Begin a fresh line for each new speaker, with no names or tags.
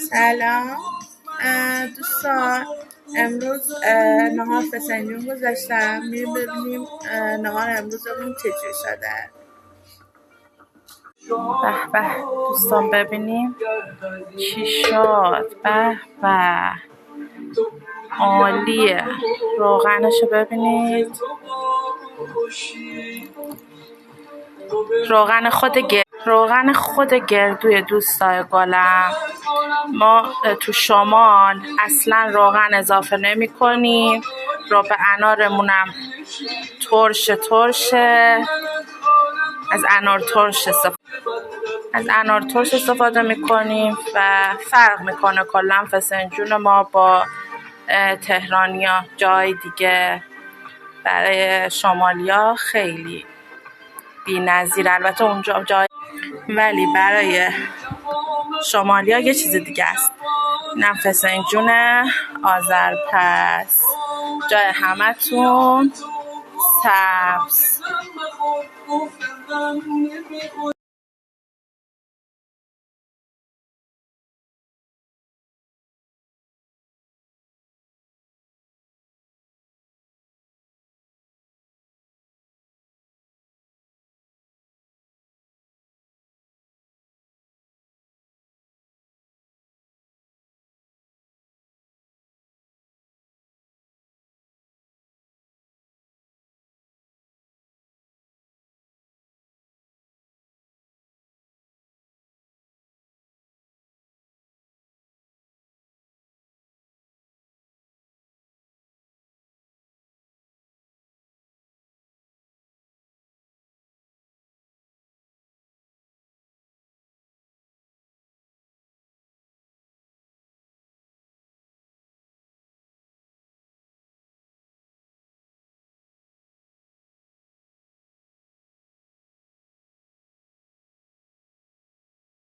سلام دوستان، امروز نهار فسنجون گذاشتم. میریم ببینیم نهار امروزمون چجوری شده. به به دوستان، ببینیم چی شد. به به عالیه. روغنشو ببینید، روغن خود گردوی دوستای گلم. ما تو شمال اصلا روغن اضافه نمی کنیم. رب انارمونم ترشه. از انار ترش استفاده می کنیم و فرق میکنه کلا فسنجون ما با تهرانیا. جای دیگه برای شمالیا خیلی بی‌نظیر، البته اونجا جای، ولی برای شمالیا یه چیز دیگه است. اینم فسنجون آذرپس، جای همتون سبز.